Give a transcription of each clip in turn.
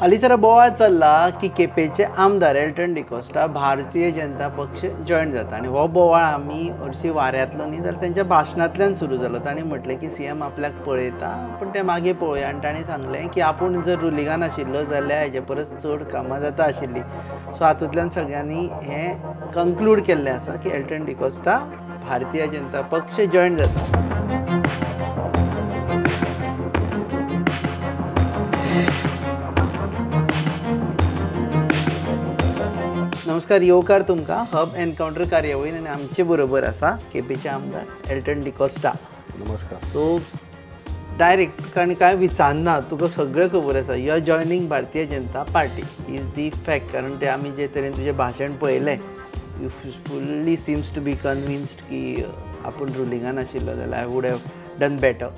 हालीसरा बोवाळ चल्ला की केपेचे आमदार एल्टन डिकोस्टा भारतीय जनता पक्ष जॉईन जाता आणि हो बोवाळ आमी हरशीं वाऱ्यांतलो न्ही जाल्यार तेंच्या भाशणांतल्यान सुरू जालो. तांणी म्हटलें की सीएम आपल्याक पळयता पण ते मागीर पळोवया आनी तांणी सांगलें की आपूण जर रुलिंगान आशिल्लो जाल्यार हेजे परस चड कामां जाता आशिल्लीं. सो हातूंतल्यान सगळ्यांनी हें कंक्लूड केल्लें आसा की एल्टन डिकोस्टा भारतीय जनता पक्ष जॉईन जाता. नमस्कार, येवकार तुमकां हब एनकाउंटर कार्यावळीन आनी आमचे बरोबर आसा केपेचे आमदार एल्टन डिकोस्टा. नमस्कार. सो डायरेक्ट आनी कांय विचारना, तुका सगळें खबर आसा you R joining Bharatiya Janata party is the fact. कारण ते आमी जे तरेन तुजें भाशण पळयलें you fully Sims to be कन्विन्स्ड की आपूण रुलिंगान आशिल्लो जाल्यार I would have done better.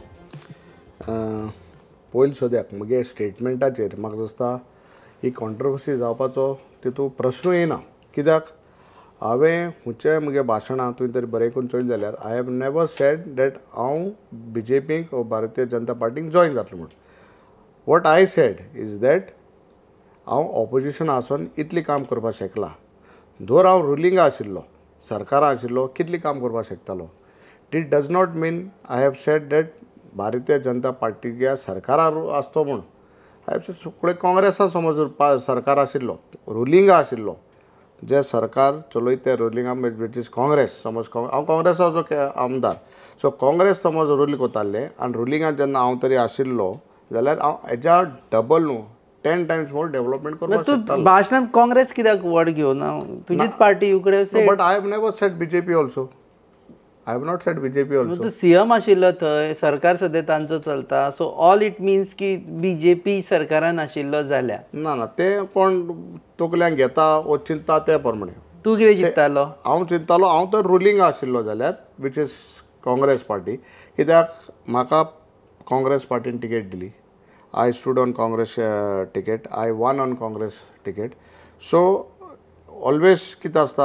पयलीं सद्याक म्हगे स्टेटमेंटाचेर म्हाका दिसता ही कॉन्ट्रोवर्सी जावपाचो तितू प्रश्न येना. कित्याक हांवें खुंयच्याय म्हगे भाशणां तुवें तरी बरें करून चोयलें जाल्यार I have never sed that हांव BJPक वो भारतीय जनता पार्टीक जॉयन जातलो म्हूण. What I said is that हांव ऑपोजिशना आसून इतली काम करपाक शकला. धोर हांव रुलिंगा आशिल्लो, सरकारा आशिल्लो, कितली काम करपाक शकतालो. It does not mean I have said that Bharatiya Janata पार्टीच्या सरकारा आसतो म्हूण. फुडें काँग्रेसा समज सरकार आशिल्लो, रुलिंगा आशिल्लो, जे सरकार चलयता ते रुलिंगा वीच इज काँग्रेस. समज हांव काँग्रेसाचो आमदार, सो काँग्रेस समज रूल कोताले आनी रुलिंगान जेन्ना हांव तरी आशिल्लो जाल्यार हांव हेज्या डबल न्हू 10 times मोर डेव्हलपमेंट करपाक शकतालो. भाशणांत काँग्रेस कित्याक वड घेवन तुजीच party you could say. But I have never said BJP also. I have not said BJP also. CM आशिल्लो थंय, सरकार सद्या तांचो चलता. सो ऑल इट मिन्स की BJP सरकारान आशिल्लो जाल्यार ना ते कोण तकल्यांक घेता वो चिंता ते प्रमाणे. तूं कितें चिंत्तालो? हांव चिंतालो हांव तर रुलिंग आशिल्लो जाल्यार वीच इज काँग्रेस पार्टी. कित्याक म्हाका काँग्रेस पार्टीन टिकेट दिली. I stood on Congress ticket, I one on Congress ticket. So always कितें आसता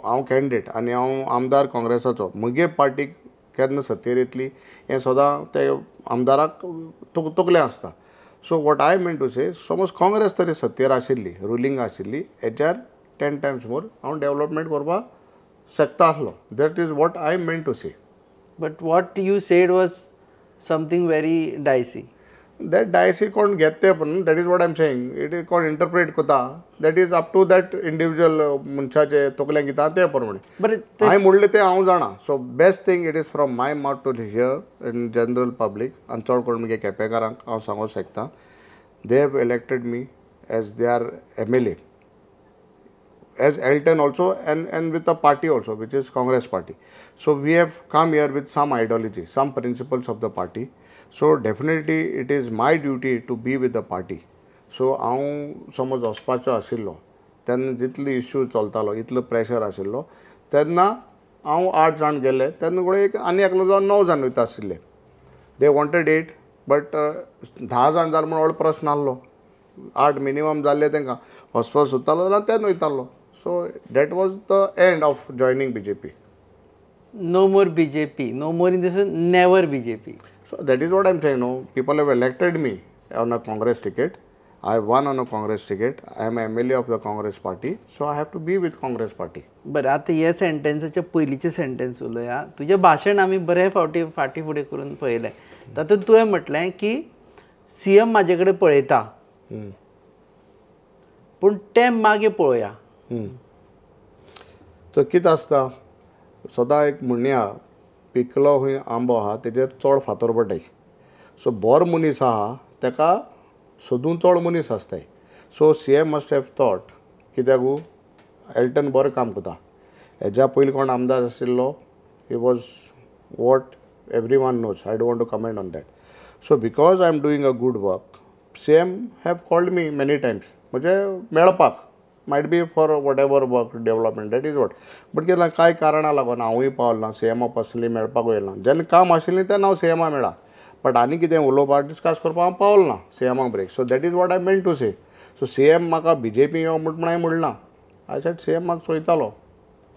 हांव कॅन्डिडेट आनी हांव आमदार काँग्रेसाचो, म्हगे पार्टीक केन्ना सत्तेर येतली हें सदां ते आमदाराक तकलें आसता. So what I mean to say, समज काँग्रेस तरी सत्तेर आशिल्ली, रुलिंग आशिल्ली, हेच्यार 10 times मोर हांव डेव्हलपमेंट करपाक शकता आसलो. That is what I mean to say. But what you said was something very dicey. That dicey कोण घेत ते पण that is what I am saying. It is कोण इंटरप्रेट कोता that is up to that individual मनशाचे तकल्यांक घेता ते प्रमाणे. हांवें म्हणलें तें हांव जाणा. So best thing it is from my mouth to hear in general public. आनी चड करून म्हगे केपेकारांक हांव सांगूंक शकता they have elected me as they are MLA, as Elton also and with the party also which is Congress party. So we have come here with some ideology, some principles of the party. So definitely it is my duty to be with the party. So हांव समज वचपाचो आशिल्लो तेन्ना जितले issue चलतालो, इतलो pressure आशिल्लो तेन्ना हांव 8 जाण गेले तेन्ना कडेन एक आनी एकलो जावन 9 जाण वयता आशिल्ले. दे वॉन्टेड 8 बट 10 जाण जाले म्हूण व्हडलो प्रश्न आसलो. 8 मिनिमम जाल्ले तांकां वचपाक सोदतालो जाल्यार तेन्ना वयतालो. So that was the end of joining BJP. No more BJP. No more in this never BJP. So that is what I'm saying. No, people have elected me on a Congress ticket. I won on a Congress ticket. I am MLA of the Congress party. So I have to be with Congress party. बरं, आता हे सेंटेन्साच्या पयलींचे sentence उलया. तुजें भाशण आमी बरें फाटी फुडें करून पळयलें. तातूंत तुवें म्हटलें की CM म्हाजे कडेन पळयता पूण तें मागीर पळोवया. सो कितें आसता सदां एक म्हणणें आहा पिकलो खंय आंबो आहा तेजेर चड फातर पडटाय. सो बरो मनीस आहा तेका सोदून चड मनीस आसताय. So CM must have thought कित्याक एल्टन बरें काम करता. हेज्या पयलीं कोण आमदार आशिल्लो he was what every one knows. I don't want to comment on that. So because I am doing a good work CM have called me many times म्हणजे मेळपाक might be for whatever work development that is what. But कितें कांय कारणां लागून हांवूय पावलो ना CM personally मेळपाक येयलो ना. जेन्ना काम आशिल्लें तेन्ना हांव CM मेळ्ळा बट आनी कितें उलोवपाक डिस्कस करपाक हांव पावलो ना CM break. So that is what I meant to say. So CM म्हाका BJP यो म्हूण हांवें म्हणलां. आय सेड CM म्हाका चोयतालो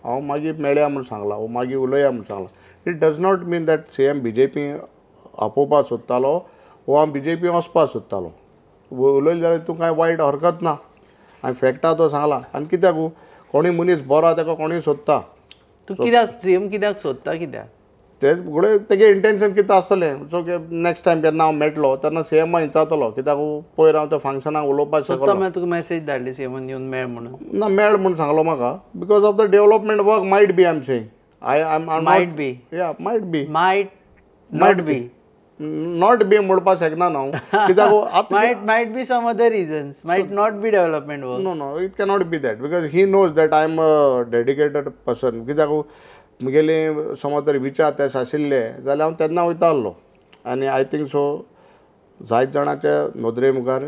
हांव मागीर मेळया म्हूण सांगलां वो मागीर उलोवया म्हूण सांगलां. It does not mean that CM BJP आपोवपाक सोदतालो वो हांव BJP वचपाक सोदतालो. उलयलें जाल्यार तूं कांय वायट हरकत ना. हांवें फॅक्टा तो सांगला. आनी कित्याक कोणी मनीस बरो ताका कोणूय सोदता. तूं कित्याक सीएम कित्याक सोदता कित्याक? ते फुडें तेगे इंटेंशन कितें आसतलें. सो नेक्स्ट टायम जेन्ना हांव मेळटलो तेन्ना सीएम विचारतलो कित्याक पयर हांव त्या फंक्शनाक उलोवपाक सोदता शकलो मागीर तुका मेसेज धाडली सीएमान येवन मेळ म्हणून. ना मेळ म्हूण सांगलो म्हाका because of the development work might be I am saying might be या might be might not be not be म्हणपाक शकना न्हू कित्याक might be some other reasons, might not be development work. No, it cannot be that because he knows that I am a dedicated person. कित्याक मुगेली समज तरी विचार ते आशिल्ले जाल्यार हांव तेन्ना वयता आसलो आनी आय थिंक सो जायत जाणांच्या नदरे मुखार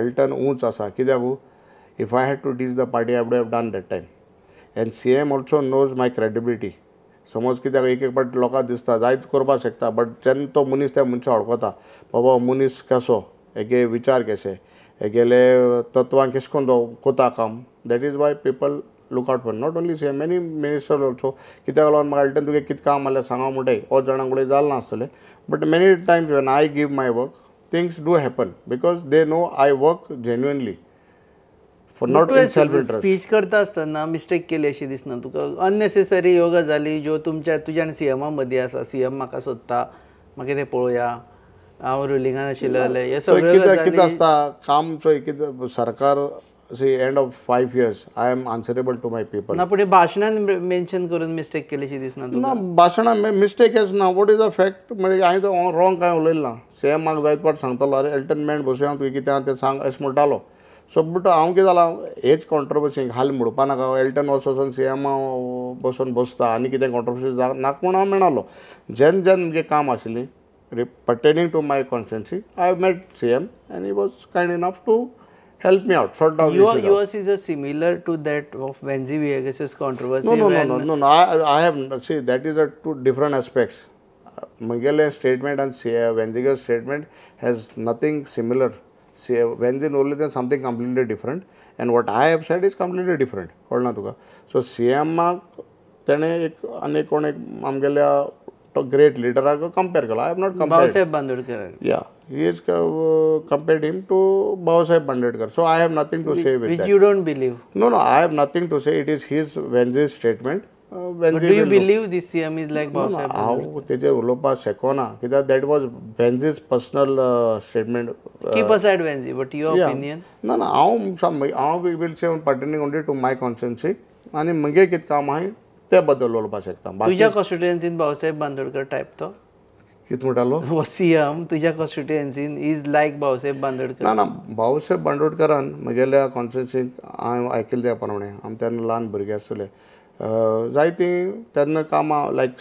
एल्टन उंच आसा. कित्याक if I had to teach the party I would have done that time and CM also knows my credibility. समज कित्याक एक पाटी लोकांक दिसता जायत करपाक शकता बट जेन्ना तो मनीस त्या मनशा वळखता बाबा मनीस कसो हेगे विचार कशे हेगेले तत्वां केश कोन्न तो कोता काम that is Y people look out for not only CM many minister also. कित्याक लागून म्हाका एल्टन तुगे कितें काम आसलें सांगो म्हणटाय हो जाणांक उलय जालें नासतलें but many times when I give my work things do happen because they know I work genuinely for not in self interest. Speech करता आसतना मिस्टेक केली अशी दिसना तुका? अननेसेसरी ह्यो गजाली ज्यो तुमच्या तुज्या आनी सीएमा मदीं आसा सीएम म्हाका सोदता म्हाका तें पळोवया हांव रुलिंगान आशिल्लो जाल्यार हे सगळ्यो कितें आसता काम चोय कितें सरकार see end of 5 years I am answerable to my people. ना पुढे भाशणान मेन्शन करून मिस्टेक केली अशी दिसना तुका? ना भाशणां मिस्टेक हेच ना वॉट इज अ फॅक्ट म्हणजे हांवें तो रॉंग कांय उलयलें ना. सीएम म्हाका जायत पाट सांगतालो अरे एल्टन मेळून बसूया तुवें कितें आहा तें सांग अशें म्हणटालो. सो बट हांव कितें जालां हेच कॉन्ट्रोवर्सी हाल म्हणपा नाका एल्टन वचून सीएम बसून बसता आनी कितें कॉन्ट्रोवर्सी नाका म्हूण हांव मेळनालो. जेन्ना म्हजें काम आशिल्लें pertaining to my constituency, I have met CM and he was kind enough to help me out, sort out issues. Yours is a similar to that of Venzi Viegas' controversy. No. I have see that is a two different aspects. Miguel's statement and Venzi's statement has nothing similar. Venzi only then something completely different, and what I have said is completely different. कळना तुका? So CM तेणे एक आनी कोण एक आमगेल्या तो great लिडराक compare केला. I have not compared Balasaheb Bandodkar. या he is compared him to Balasaheb Bandodkar. So I have nothing to say with Which you don't believe. No, I have nothing to say. It is his Venzi's statement. But do you believe this CM is like Balasaheb? हांव तेजेर उलोवपाक शकना कित्याक that was Venzi's personal statement. Keep aside Venzi, but your opinion? ना हांव will say pertaining only to my constituency आनी म्हगे कितें काम आहाय ते बद्दल उलोवपाक शकता. तुज्या कॉन्स्टिट्युएन्सीन बाळासाहेब बांदोडकर टायप तो कितें म्हणटालो सीएम तुज्या कॉन्स्टिट्युएन्सीन इज लायक बाळासाहेब बांदोडकर? ना बाळासाहेब बांदोडकरान म्हगेल्या कॉन्स्टिट्युएन्सीक हांवें आयकलें त्या प्रमाणे आमी तेन्ना ल्हान भुरगे आसतले जायतीं तेन्ना कामां लायक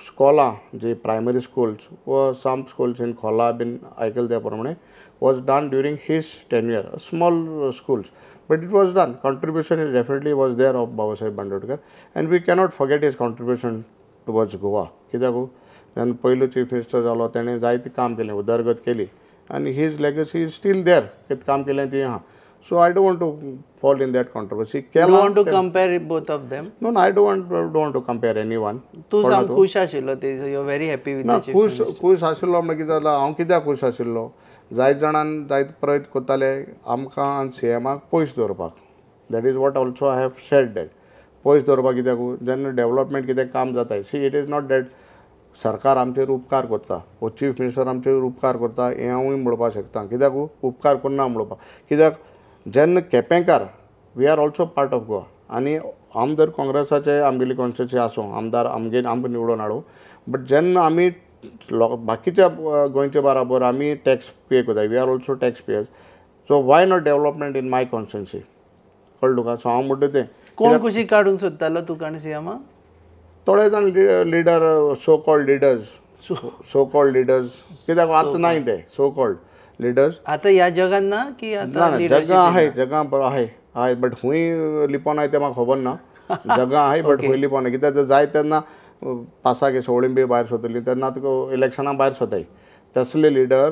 स्कॉलां जी प्रायमरी स्कूल्स व सम स्कूल्स इन खोला बीन आयकलें त्या प्रमाणे was done during his tenure small schools but it was done. Contribution is definitely was there of Babasaheb Bandodkar and we cannot forget his contribution towards Goa. कित्याक तेन्ना पयलो chief minister जालो तेणें जायतें काम केलें उदरगत केली आनी his legacy is still there कितें काम केलें तें आहा. So I don't want to fall in that controversy. You want to compare both of them? No, I don't want to compare anyone. तूं सांग खुश आशिल्लो ते you are very happy with the chief. खूश आशिल्लो म्हणजे कितें जालां हांव कित्याक खूश आशिल्लो जायत जाणांन जायत प्रयत्न करताले आमकां आनी सीएमाक पयस दवरपाक. That is what also I have said that पयस दवरपाक कित्याक जेन्ना डेव्हलपमेंट कितें काम जाता see it is not that सरकार आमचेर उपकार करता वो चीफ मिनिस्टर आमचेर उपकार करता हें हांवूय म्हणपाक शकता. कित्याक उपकार करना म्हणपाक कित्याक जेन्ना केपेंकार we are also part of Goa आनी आमदार काँग्रेसाचे आमगेली कॉन्स्टिट्युएन्सी आसूं आमदार आमकां निवडून हाडूं बट जेन्ना आमी बाकीच्या गोंयच्या बराबर आमी टॅक्स पे करता we are also tax payers. So why not development in my constituency कळ्ळें तुका? सो हांव म्हणटा तें कोण कुशी काडूंक सोदतालो तुका आनी सीएमा? थोडे जाण लिडर सो कॉल्ड लिडर्स कित्याक आतां नाय ते सो कॉल्ड लिडर्स आतां ह्या जगान ना की आतां जगां आहाय जगां आहाय बट खूंय लिपोन आहाय तें म्हाका खबर ना. जगां आहाय बट खूंय लिपोन ना कित्याक जाय तेन्ना पासाक अशें बी भायर सरतली तेन्ना तुका इलेक्शनाक भायर सरताय तसले लिडर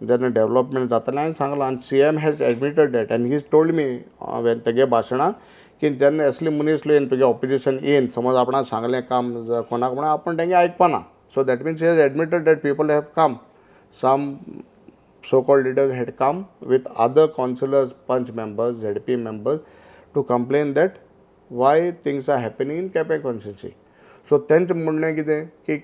जेन्ना डेव्हलपमेंट जातालें हांवें सांगलां आनी CM has admitted that and he's told me तेगे भाशणां की जेन्ना असले मनीस येवन तुगे ऑपोजिशन येवन समज आपणाक सांगलें काम कोणाक म्हणून आपण तेंगे आयकपाना. So that means he has admitted that people have come some so-called leaders had come with other councillors, punch members, ZP members to complain that why things are happening in Kepe constituency. So तेंच म्हणणें कितें की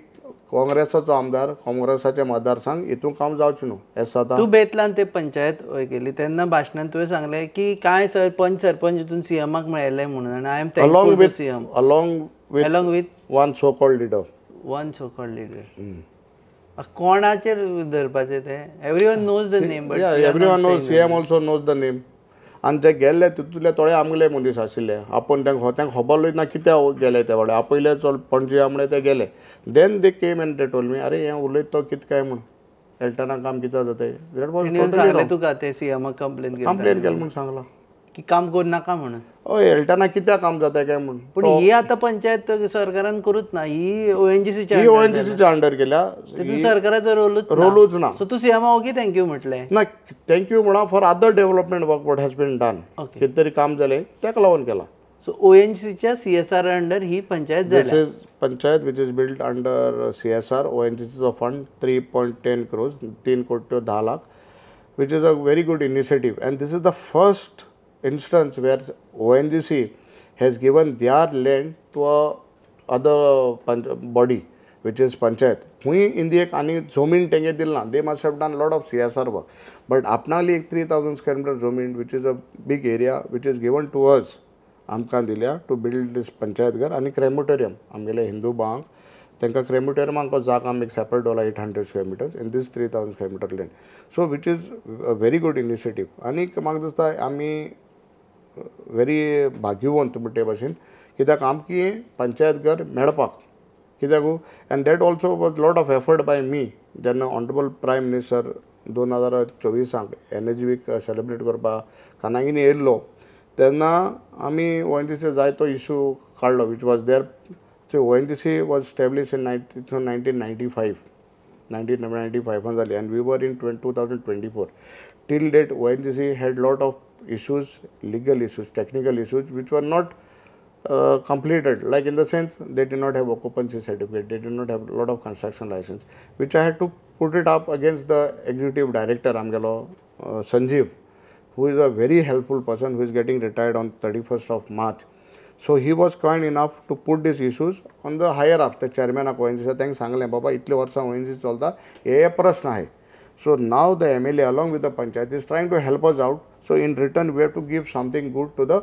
काँग्रेसाचो आमदार काँग्रेसाचे मतदारसंघ हितून काम जावचें न्हू हें सदां. तूं बेतलान ते पंचायत वय केली तेन्ना भाशणांत तुवें सांगलें की कांय सरपंच हितून सीएमाक मेळयले म्हणून आनी I am along thankful with सीएम along with one so-called leader. One so called leader. कोणाचेर धरपाचें तें everyone knows the name but Yeah, everyone knows, CM also knows the name. आनी ते गेल्ले तितूंतले थोडे आमगेले मनीस आशिल्ले आपूण तांकां खबर ना कित्याक गेले ते व्हडे आपयले चड पणजे आमळे ते गेले. Then they came and they told me अरे हें उलयत तो कितें काय म्हूण एल्टना काम कित्याक जाता दॅट वॉज सांगलें तुका ते सीएमाक कंप्लेन केली कंप्लेन केलें म्हूण सांगलां की काम करूं नाका म्हणून. हय एल्टना कित्याक काम जाता काय म्हूण. पूण ही आतां पंचायत सरकारान करूच ना ही ओएनजीसीच्या ही ONGCच्या अंडर केल्या तितून सरकाराचो रोलूच ना. सो तूं सीएमा ओगी थँक्यू म्हटलें ना थँक्यू म्हणा for other development work what has been done. कितें तरी काम जालें ताका लागून केलां. सो ओएनजीसीच्या CSR अंडर ही पंचायत This जाल्या. is panchayat which is built under CSR ONGC's fund 3.10 crores 3 कोटी 10 lakh, which is a very good initiative, and this is the first instance where ONGC has given their land to a other body which is panchayat. हुई इंडियेक आनी जमीन तेंगे दिलना. They must have done a lot of CSR work, but आपणाली एक 3000 square meter जमीन which is a big area which is given to us आमकां दिल्या to build दीस पंचायत घर आनी क्रेमोटोरियम आमगेले हिंदू भावांक तांकां क्रेमोटोरियमाक जागा आमी एक सेपरेट दवरला 800 square meters in this 3000 square meter land. So which is a very good initiative. आनीक म्हाका दिसता आमी व्हेरी भाग्यवंत म्हणटे भशेन कित्याक आमची पंचायत घर मेळपाक कित्याक and that also was lot of effort by me जेन्ना honourable prime minister 2024 energy week celebrate करपाक कानागिनी येयल्लो तेन्ना आमी ONGC जायतो इशू काडलो which was there. So ONGC was established in 1995 जाली and we were in 2024. Till date ONGC had lot of issues, legal issues, technical issues which were not completed, like in the sense they did not have occupancy certificate, they did not have a lot of construction license, which I had to put it up against the executive director Amgelo Sanjeev, who is a very helpful person who is getting retired on 31st of March. So he was kind enough to put these issues on the higher ups, the chairman of ONGC. तांकां सांगलें बाबा इतले वर्सां ONGC चलता हे प्रश्न आहे. So now the MLA along with the panchayat is trying to help us out. So in return we have to give something good to the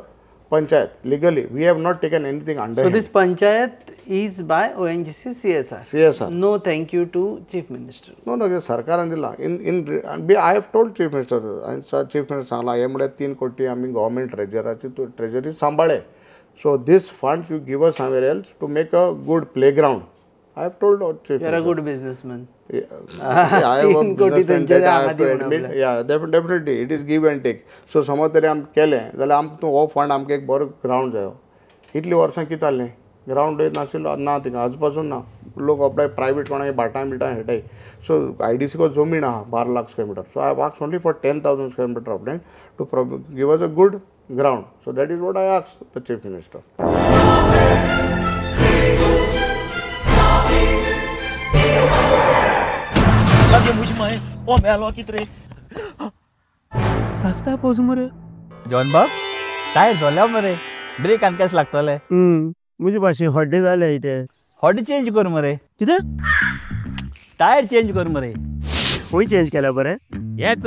panchayat legally. We have not taken anything under. So this panchayat is by ONGC CSR. CSR. No thank you to Chief Minister. No, सरकारान दिला. I have told Chief Minister and Sir Chief Minister सांगला हे म्हळ्यार 3 कोटी आमी government treasury सांबाळे. So this funds you give us somewhere else to make a good playground. I have told Chief You are a good businessman. I have a businessman that I have to admit. Yeah, definitely it is give and take. So समज तरी आम केलें जाल्यार आमकां हो fund आमकां एक बरो ग्रावंड जायो. इतली वर्सां कितें जालें ग्रावंड नाशिल्लो ना थिंगा आज पासून ना. लोक आपल्या प्रायवेट कोणाक बाटां बिटां खेळटाय. सो IDC को जमीन आहा 12 lakh square meter. So I asked only for 10,000 square meter of land to give us a good ground. So that is what I asked the Chief Minister. Lagi musi mai, melo kitre. Rasta पोस मरे John बाब tyre झाल्या मरे break आनी केस लागतले मुझे भाशे हड्डे जाले इथे हॉडी चेंज कर मरे कितें टायर चेंज कर मरे खंय चेंज केला बरें येच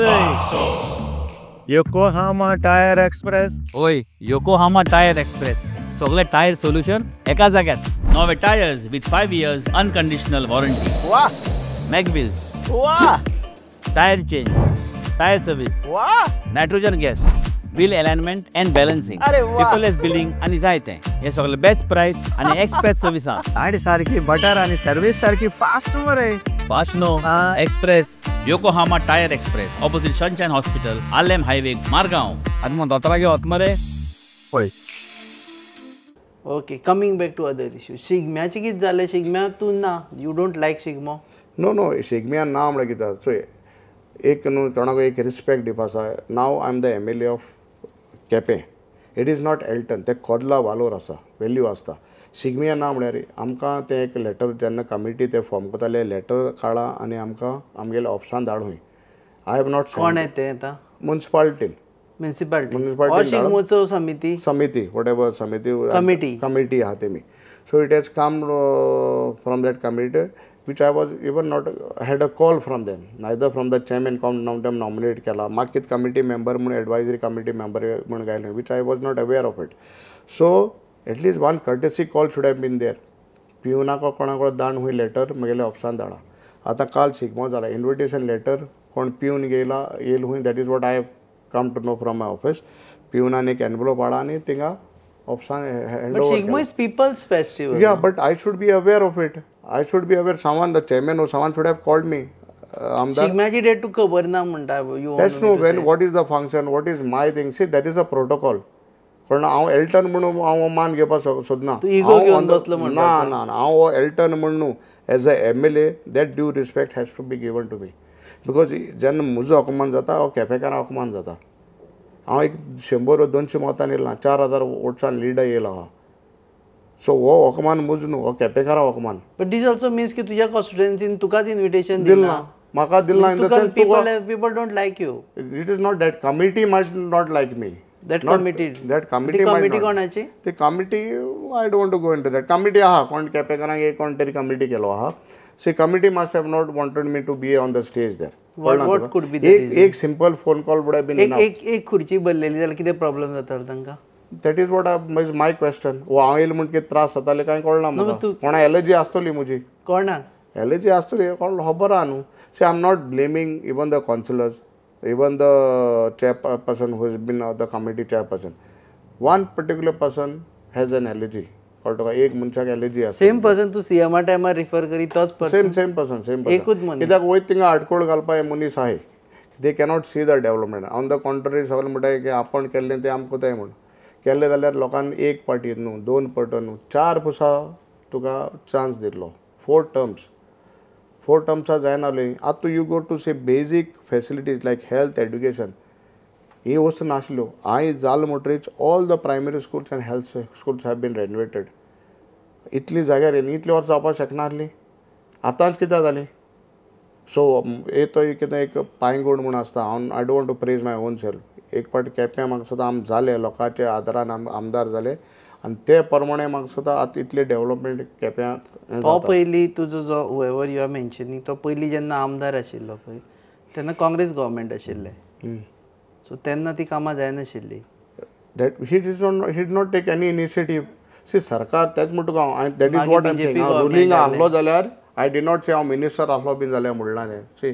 योकोहामा टायर एक्सप्रेस ओय योकोहामा टायर एक्सप्रेस सगळे टायर सोल्यूशन एका जाग्यात नवे tyres with 5 years unconditional warranty वाह मॅकविल्स वाह टायर चेंज टायर सर्विस वाह nitrogen gas bill alignment and balancing अरे वाह. पेपरलेस बिलिंग आणि जायते हे सगळे बेस्ट प्राइस आणि एक्सप्रेस सर्विस गाडी सारखी बटर आणि सर्विस सारखी फास्ट मरे fast no express Yokohama tyre express opposite sunshine hospital Alem highway Margao आनी मग दोतरा घेवत मरे पळय okay coming back to other issue शिगम्याचें कितें जालें शिगम्या तूं ना you don't like Shigmo No, शिगम्या ना म्हळ्यार कितें सो एक न्हू कोणाक एक रिस्पेक्ट दिवपा आसा. Now I am the MLA of Quepem. It is not Alton ते कोदला वालोर आसा वेल्यू आसता. शिगम्या ना म्हळ्यार आमकां तें एक लेटर जेन्ना कमिटी ते फॉर्म करताले लेटर काडा आनी आमकां आमगेल्या ऑफिसान धाड खंय आय हॅव नॉट कोण आहे ते आता म्युन्सिपालिटीन म्युन्सिपालिटी और शिगमोत्सव समिती समिती whatever समिती Committee. committee आहा तेमी so it has come from that committee which I was even not had a call from them neither from the chairman them nominate केला म्हाका कित committee member म्हणून advisory committee member म्हणून गायले which I was not aware of it so at least one courtesy call should have been there पिवनाको कोणाको दान हुई letter म्हगेल्या ऑफिसान धाडा आतां काल शिगमो जाला इन्विटेशन लेटर कोण पिवन गेला येल हुई that is what I come to know from my office पिवनान एक एनवलप हाडा आनी थिंगा ऑफिसान hand But over Shigmo is people's festival. yeah but I should be aware of it I should be aware someone the chairman or someone should have called me Amdar शिगम्याची date तुका खबर ना म्हणटा you that's no when what is the function what is my thing see that is a protocol पण हांव Elton म्हणून हांव मान घेवपाक सोदना तूं ego घेवन बसलो म्हणटा ना ना हांव एल्टन म्हणून as a MLA that due respect has to be given to me because जेन्ना म्हजो अपमान जाता हांव केपेकारां अपमान जाता हांव एक 100-200 मतान येयला 4000 वोट्सान लीड येयला हा सो हो अपमान म्हजो न्हू हो केपेकारां अपमान But this also means की तुझ्या कॉन्स्टिट्युएन्सीन तुकाच इन्विटेशन दिलना म्हाका दिलना in the sense people don't like you. It is not that committee might not like me That committee. That committee ती committee कोणाची? ती committee I don't go in to that committee आहा कोण केपेकारांक एक कोण तरी कमिटी केलो आहा see committee must have not wanted me to be on the stage there What could be the एक simple phone call would have bin enough एक खुर्ची बदलेली जाल्यार कितें प्रॉब्लेम जातालो तांकां that is what is my question वो हांव येयलो म्हण कितें त्रास जाताले कांय कळना म्हाका कोणा एलर्जी आसतली म्हजी कोणाक एलर्जी आसतली कोण खबर आहा न्हू see I am not blaming even the councillors even the chairperson who has been the committee chairperson one particular person has an allergy कळटा एक मनशाक एलर्जी आसा सेम पर्सन तूं सीएमा टायमार रिफर करी तोच पर्सन सेम पर्सन एकूच मनीस कित्याक वयर थिंगा आडकोळ घालपा हे मनीस आहाय दे cannot see the development on the contrary सगळें म्हणटाय की आपण केल्लें तें आमकां कोताय म्हूण केल्लें जाल्यार लोकांनी एक पाटी न्हू 2 पट न्हू 4 पुसा तुका चान्स दिल्लो 4 टर्म्सां जायना जाली आतां you go to say basic facilities like health education ही वस्त नाशिल्ल्यो हांवें जाल म्हणटरीच all the primary schools and health schools have been renovated इतली जाग्यार इतली वर्सां जावपाक शकना आसली आतांच कित्याक जाली सो तो कितें एक पांयगूण म्हूण आसता हांव I don't want to praise my own self एक पाटी केप्यां म्हाका सुद्दां आम जाले लोकांचे आदारान आमदार जाले आनी ते प्रमाणे म्हाका सुद्दां आतां इतले डेवलपमेंट केप्यां तो पयलीं तुजो जो हुएवर यू आर मेन्शनिंग तो पयलीं जेन्ना आमदार आशिल्लो पळय तेन्ना काँग्रेस गव्हर्मेंट आशिल्लें सो तेन्ना ती कामां जायनाशिल्लीं that he did not take any initiative see सरकार तेच म्हणटा हांव that is what I am saying हांव रुलींग आसलो जाल्यार आय डि नॉट से हांव मिनिस्टर आसलो बीन जाल्यार म्हणला तें see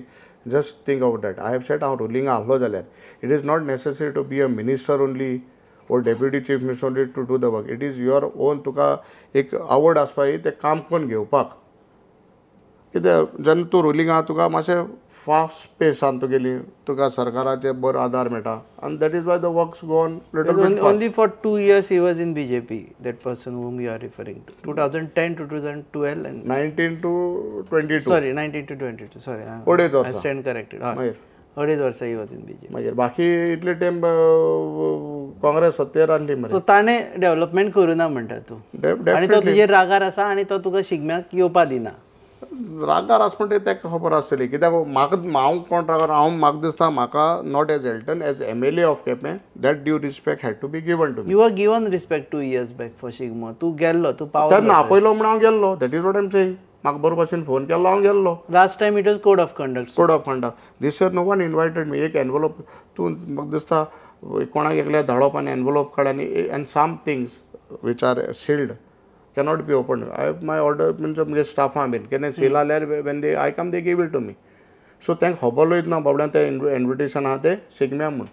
just think about that I have set हांव रुलींग आसलो जाल्यार it is not necessary to be a minister only or deputy chief minister only to do the work it is your own तुका एक आवड आसपा ते काम करून घेवपाक कित्याक जेन्ना तूं रुलींग आहा तुका मातशें फास्ट पेसान तुगेली तुका सरकाराचे बरो आदार मेळटा आनी that is why the works go on little bit only for 2 years he was in BJP that person whom you are referring to 2010 to 2012 and 19 to 22 sorry 19 to 22 sorry अडेच I वर्सां stand corrected मागीर अडेच वर्सां he was in BJP मागीर बाकी इतले time Congress सत्तेर आसली मरे so ताणें डेवलपमेंट करूना म्हणटा तूं आनी तो तुजेर रागार आसा आनी तो तुका शिगम्याक येवपा दिना रागार आस म्हणटा तेका खबर आसतली कित्याक म्हाका हांव कोण रागार हांव म्हाका दिसता म्हाका not as Alton as MLA of Quepem that due respect had to be given to me you are given respect 2 years back for Shigmo तूं गेल्लो तूं पावलो तेन्ना आपयलो म्हूण हांव गेल्लो that is what I am saying म्हाका बरो भाशेन फोन केल्लो हांव गेल्लो last time it was code of conduct code of conduct this year no one invited me एक एनवलप तूं म्हाका दिसता कोणाक एकल्या धाडप आनी एनवलप काड आनी and some things which are sealed cannot be opened. I have my order means म्हणजे स्टाफां बीन केन्ना सील आल्यार when they I come they give it to me. So तांकां खबर ना बाबड्यान तें इन्विटेशन आहा तें शिगम्या म्हूण.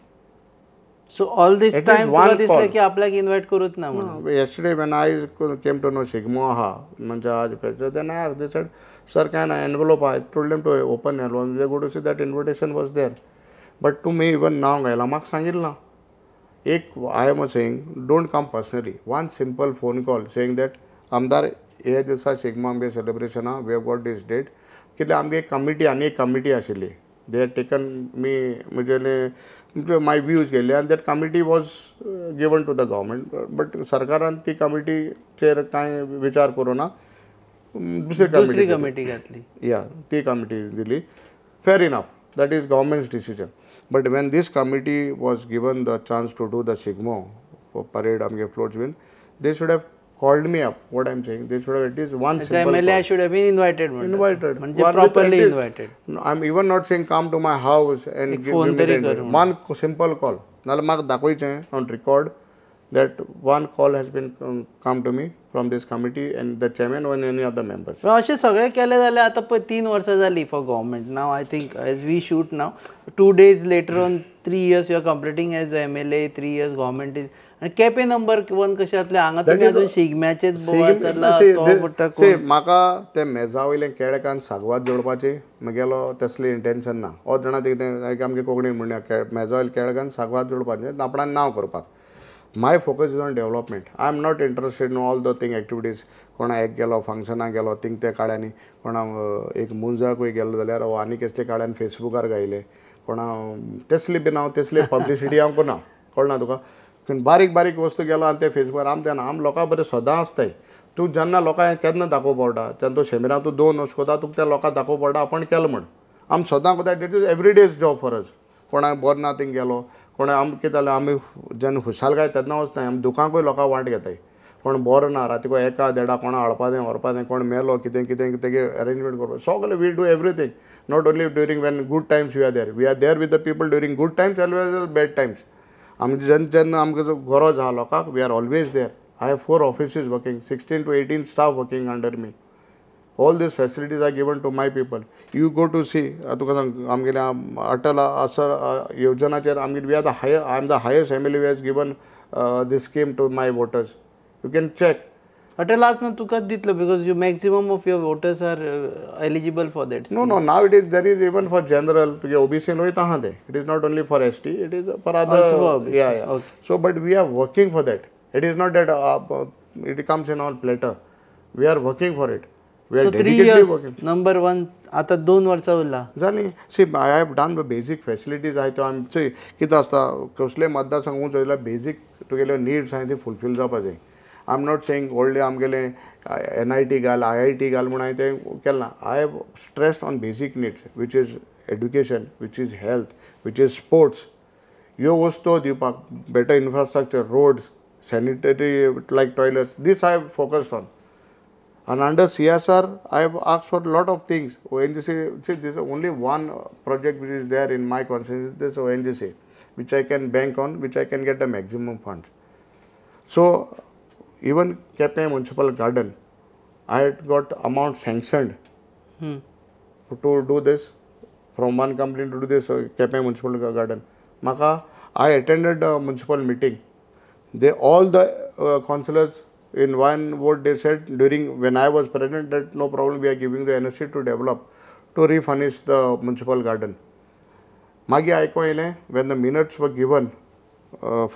So all this time तुका दिसलें की आपल्याक इन्वायट करूच ना म्हणून. Yesterday when I came to know Shigmo आहा म्हणजे आज then I they said sir can I envelope I told them to open envelope they go to see that invitation was there but to me even now गायला म्हाका सांगिल्लें एक I am saying don't come personally one simple phone call saying that आमदार हे दिसा शिगमो आमगे celebration आहा we have got this date कित्याक आमगे एक कमिटी आनी एक कमिटी आशिल्ली दे हॅड टेकन मी म्हजे माय व्यूज गेले आनी that committee was given to the government but सरकारान ती कमिटीचेर कांय विचार करूना दुसरी कमिटी घातली या ती कमिटी दिली fair enough that is government's decision. But when this committee was given the chance to do the SIGMO for parade amge floats win, they should have called me up. What I'm saying, they should have at least one simple MLA call. should have been invited. Invited. म्हणजे One with properly at least- invited. No, I'm even not saying come to my house and give phone me the तरी invite. करून. One simple call. नाल्यार म्हाका दाखोवचें on record that one call has been come to me from this committee and the chairman or any other members. अशें सगळें केलें जाल्यार आतां पळय 3 वर्सां जालीं for government. Now I think as we shoot now 2 days later on 3 years you are completing as MLA, 3 years government is. आनी Quepem number 1 कशें जातलें हांगा तुमी अजून शिगम्याचेच बोवाळ चल्ला तो पडटा म्हाका ते मेजा वयलें केळकान सागवात जोडपाची म्हगेलो तसलें इंटेंशन ना. हो जाणा कितें आमगे कोंकणीन म्हणया मेजा वयल्या केळकान सागवात जोडपाचें आपणान नांव करपाक. My focus is on development. I am not interested in all the thing activities. कोणा एक गेलो फंक्शनाक गेलो थिंग ते काड्यांनी कोणा एक मुंजाकूय गेलो जाल्यार आनी कसले काड्यान फेसबुकार गायले कोणा तसली बी हांव तसली पब्लिसिटी हांव करना. कळना तुका. बारीक बारीक वस्तू गेलो आनी ते फेसबुकार आम तेन्ना आम लोकां बरें सदां आसताय. तूं जेन्ना लोकांक केन्ना दाखोवं पडटा तेन्ना तूं शेमिरां तूं 2 वर्स कोता तुका त्या लोकांक दाखोवं पडटा आपण केलो म्हण. आम सदां कोता it is every days job for us. कोणाक बरो ना थिंग गेलो कोण आम कितें जालें आमी जेन्ना खुशालकाय तेन्ना वचनाय आमी दुकांकूय लोकां वाट घेताय. कोण बरो ना रातीको 1-1:30 कोणा हळपाचें व्हरपाचें कोण मेलो कितें कितें तेगे अरेंजमेंट करपाक सगळें we do everything. Not only during when good times we are there with the people during good times as well as bad times. आमचे जेन्ना आमकां जो गरज आहा लोकांक we are always there. I have 4 offices वर्किंग, 16 to 18 staff working under me. All these facilities are given to my people. You go to see, तुका सांग आमगेल्या अटल असर योजनाचेर आमगे we are the higher, I am the highest MLA who has given this scheme to my voters. You can check. अटलाच ना तुकाच दितलो because you maximum of your voters are eligible for that. No, now there is even for general, because OBC लोय तहा दे. It is not only for ST, it is for other. Also for OBC. Yeah. Okay. So, but we are working for that. It is not that it comes in on platter. We are working for it. We are So 3 dedicatedly years working. number 1 आता 2 वर्सां उरला. जाली see I have done the basic facilities आहाय त्यो आमचे कितें आसता कसले मतदारसंघ उंच जाल्यार बेजीक तुगेले नीड्स आहाय ती फुलफील जावपा जाय. आय एम नॉट सेईंग व्हडले आमगेले NIT घाल IIT घाल म्हूण हांवें तें केलें ना. I have stressed on basic needs which is education, which is health, which is sports. ह्यो वस्तू दिवपाक better infrastructure, roads, sanitary like toilets, this I have focused on. And under CSR, I have asked for a lot of things. ONGC, see, this is only one project which is there in my conscience, this ONGC, which I can bank on, which I can get the maximum funds. So, even Kepe Municipal Garden, I had got amount sanctioned to do this, from one company to do this Kepe Municipal Garden. Maka, I attended a municipal meeting. All the councillors, in one vote they said during when I was president that no problem, we are giving the NOC to develop, to refurnish the municipal garden. Magi aiko ile when the minutes were given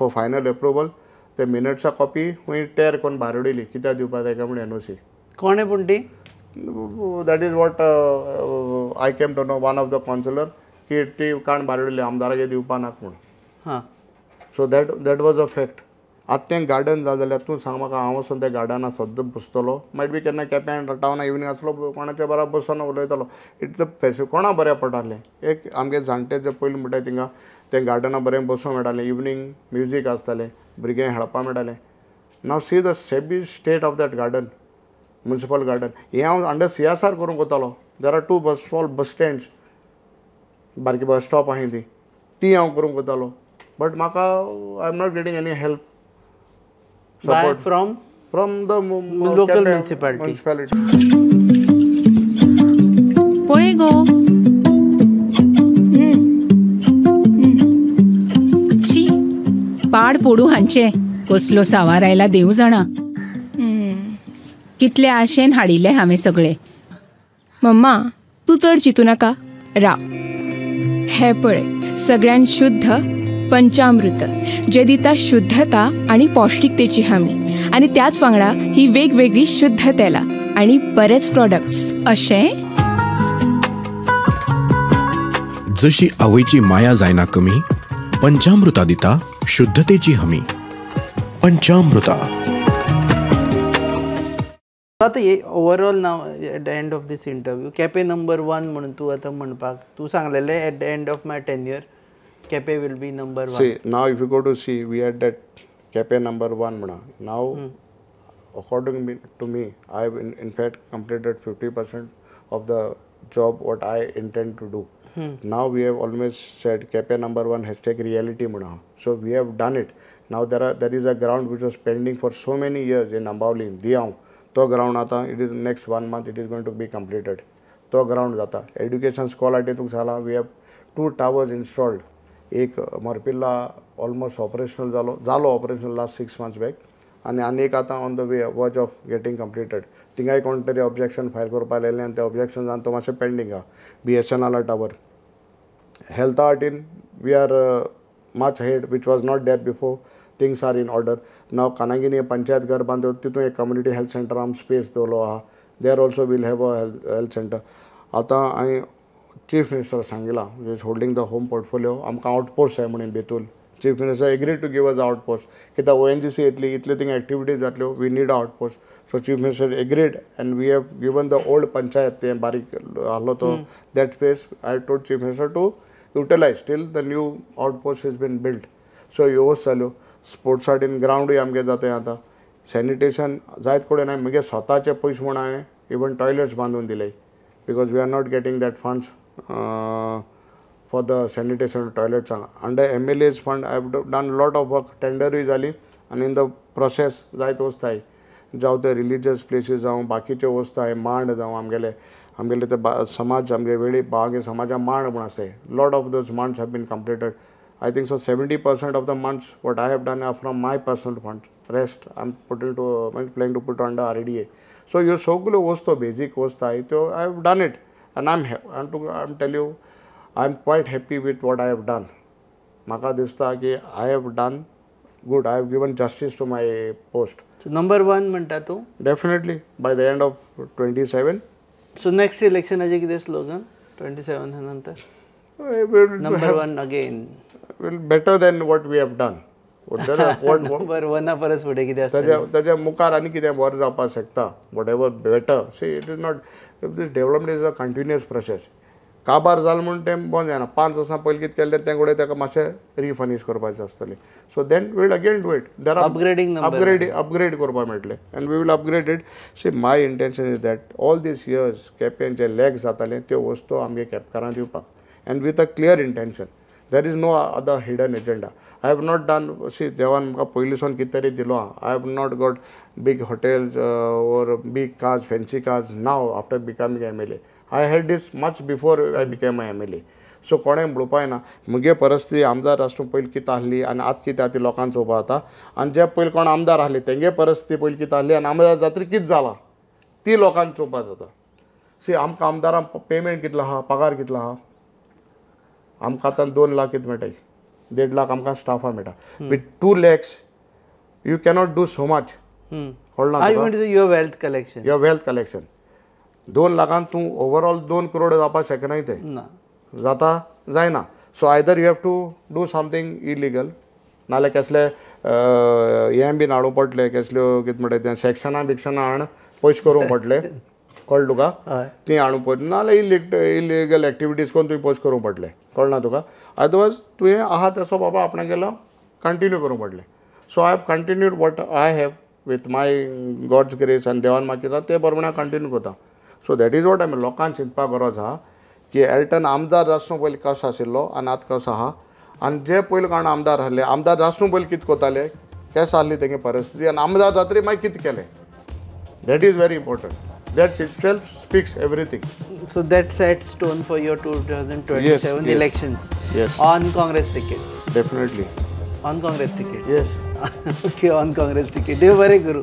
for final approval, the minutes a copy we tear kon barodili kita diupa taika mun NOC. कोणे पूण ती? That is what I came to know, one of the councillor ki ती काण बारोडली आमदारागे दिवपा नाक म्हूण. हां. So that was a fact. आतां तें गार्डन जालें जाल्यार तूं सांग म्हाका हांव वचून त्या गार्डनाक सद्दां बसतलो. मायट बी केन्ना केप्यां टावना इवनिंग आसलो कोणाच्या बरा बसून उलयतलो. इट द कोणा बरें पडटालें. एक आमगे जाणटे जे पयलीं म्हणटाय थिंगा तें गार्डना बरें बसूं मेळटालें. इवनिंग म्युजीक आसतालें, भुरग्यांक खेळपा मेळटालें. Now see the shabby state of that garden, municipal garden. हें हांव अंडर CSR करूंक वतालो. There are 2 small bus stands, बारकी बस स्टॉप आहाय ती हांव करूंक वतालो. बट म्हाका I am not getting any help. Support from the local municipality. पळे गो शी पाड पोडू हांचे कसलो सावार आयला देव जाणा. कितले आशेन हाडिल्ले हांवें सगळे. मम्मा तूं चड चिंतू नाका, राव. हे पळय सगळ्यान शुद्ध पंचामृत जे दिता शुद्धता आणि पौष्टिकतेची हमी, आणि त्याच वांगडा ही वेगवेगळी शुद्ध तेला आणि बरेच प्रोडक्ट्स अशें. जशी आवयची माया जायना कमी, पंचामृता दिता शुद्धतेची हमी. पंचामृता. सो आतां हे ओवरऑल नाव at the end of this interview Quepem number 1 म्हणून तूं आतां म्हणपाक तूं सांगलेलें at the end of my tenure Quepem will be number 1. See, now if you go to see, we had that KP number 1 म्हणा. Now, according to me, I have in fact completed 50% of the job what I intend to do. Now we have always said KP number 1 hashtag reality म्हणा. So we have done it. Now there is a ground which was pending for so many years in Ambavli, in Diaon. तो ground आता it is next 1 month it is going to be completed. तो ground जाता. Education scholarity तुक झाला. We have 2 towers installed. एक मोरपिल्ला almost operational जालो operational last 6 months back आनी एक आतां ऑन द वे वर्ज ऑफ गेटींग कंप्लिटेड. थिंगाय कोण तरी ऑब्जेक्शन फायल करपा लायलें आनी तें ऑब्जेक्शन जावन तो मातशें पेंडींग आहा. BSNL टावर हेल्थ आर्टीन we are much head which was not there before. Things are in order now. Canaguinim panchayat घर बांदो तितून एक कम्युनिटी हेल्थ सेंटर आम स्पेस दवरलो आहा. There also will have a health centre. आतां हांवें चीफ मिनिस्टर सांगिला is holding the home portfolio आमकां आउटपोस्ट जाय म्हणून Betul. Chief minister agree to give us outpost कित्याक ONGC येतली इतले थिंग एक्टिविटीज जातल्यो we need outpost. So chief minister agreed and we have given the old panchayat तें बारीक आहलो तो that space. I told chief minister to utilize till the new outpost is been build. So ह्यो वस्त जाल्यो. Sports सायडीन ग्रावंडूय आमगे जाताय आतां. सॅनिटेशन जायत कडेन हांवें म्हगे स्वताचे पयशे म्हूण हांवें इवन टॉयलेट्स बांदून दिले because we are not getting that funds for the sanitation toilets. Under MLA's fund I have done a lot of work. Tender जाली and in the process जायत वस्त हाय जावं ते रिलीजियस प्लेसीस जावं बाकीचे वस्त हाय मांड जावं आमगेले ते समाज आमगे वेळी बागे समाजा मांड म्हूण आसताय. लॉट ऑफ दोज मांड्स have been completed. I think so 70% of the months what I have done are from my personal funds. Rest I'm planning to put under RDA. So ह्यो सगल्यो वस्तो बेजीक वस्त हाय त्यो I have done it and I'm tell you I'm quite happy with what I have done. Maka dista ki I have done good. I have given justice to my post. So number 1 म्हणटा तूं? Definitely by the end of 27. So next electionaचे कितें slogan 27 नंतर? Number 1 again. Will better than what we have done. Number 1 परस फुडें कितें आसता? ताच्या मुखार आनी कितें बरें जावपाक शकता. Whatever better. See it is not. If this development is a continuous process. काबार जालें म्हणून तें बंद जायना. 5 वर्सां पयलीं कितें केलें तें घोडे ताका मातशें रिफर्नीश करपाचें आसतलें. So then will again do it. There are upgrade करपा मेळटलें and we will upgrade it. See my intention is that all this years केप्यान जे लॅग जाताले त्यो वस्तू आमगे केपकारां दिवपाक and with a clear intention. There is no other hidden agenda. I have not done. See देवान म्हाका पयलींसून कितें तरी दिलो आहा. I have not got big hotels or big cars, fancy cars now after becoming MLA. I had this much before I became an MLA. So कोणें म्हणपाक येना म्हगे परिस्थिती आमदार आसतना पयलीं कितें आसली आनी आतां कितें आहा ती लोकांक चोवपा जाता. आनी जे पयलीं कोण आमदार आसले तेंगे परिस्थिती पयलीं कितें आसली आनी आमदार जातकीर कितें जालां ती लोकांक चोवपा जाता. सी आमकां आमदारांक पेमेंट कितलो आहा, पगार कितलो आहा. आमकां आतां 2 लाख कितें मेळटाय. 1.5 लाख आमकां स्टाफा मेळटा. With 2 lakhs you cannot do so much. Your wealth collection. 2 लाखांत तूं ओवरऑल 2 करोड जावपाक शकनाय तें जाता जायना. So either you have to do something illegal नाल्यार कसले हें बीन हाडूंक पडटलें कसल्यो कितें म्हणटा तें सेक्शनां बिक्शनां हाड पयशे करूंक पडटलें. कळ्ळें तुका ती हाडूंक पडटलें नाल्यार इलिगल एक्टिविटीज करून तुवें पयशे करूंक पडटलें. कळना तुका. अदरवायज तुवें आहा तसो बाबा आपणाक गेलो कंटिन्यू करूंक पडलें. So I have continued what I have with my God's grace आनी देवान म्हाका दिता तें बरोबर हांव कंटिन्यू करता. सो दॅट इज वॉट आमी लोकांक चिंतपाक गरज आहा की एल्टन आमदार आसतना पयलीं कसो आशिल्लो आनी आतां कसो आहा. आनी जे पयलीं कोण आमदार आसले आमदार आसतना पयलीं कितें कोताले केस आहली तेंगे परिस्थिती आनी आमदार जातरी मागीर कितें केलें that is very important. That itself speaks everything. So that sets tone for your 2027 elections. Yes. On Congress ticket. Definitely. On Congress ticket. Yes. Okay, on Congress ticket. देव बरें करूं.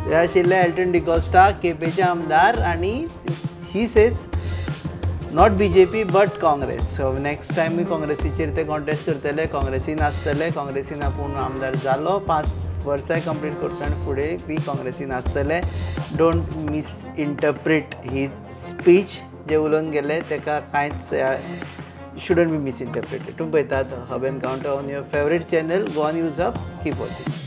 हे आशिल्ले एल्टन डिकोस्टा केपेचे आमदार आनी he says not BJP but Congress. So next time we काँग्रेसीचेर ते contest करतले काँग्रेसीन आसतले काँग्रेसीन आपूण आमदार जालो 5 वर्सां कंप्लीट करता आनी फुडें बी काँग्रेसीन आसतले. डोंट मिसइंटरप्रीट हीज स्पीच जे उलोवन गेले तेका कांयच शुडंट बी मिसइंटरप्रिटेड. तूं पळयतात hub encounter on your favourite channel. Go on use up. Keep watching.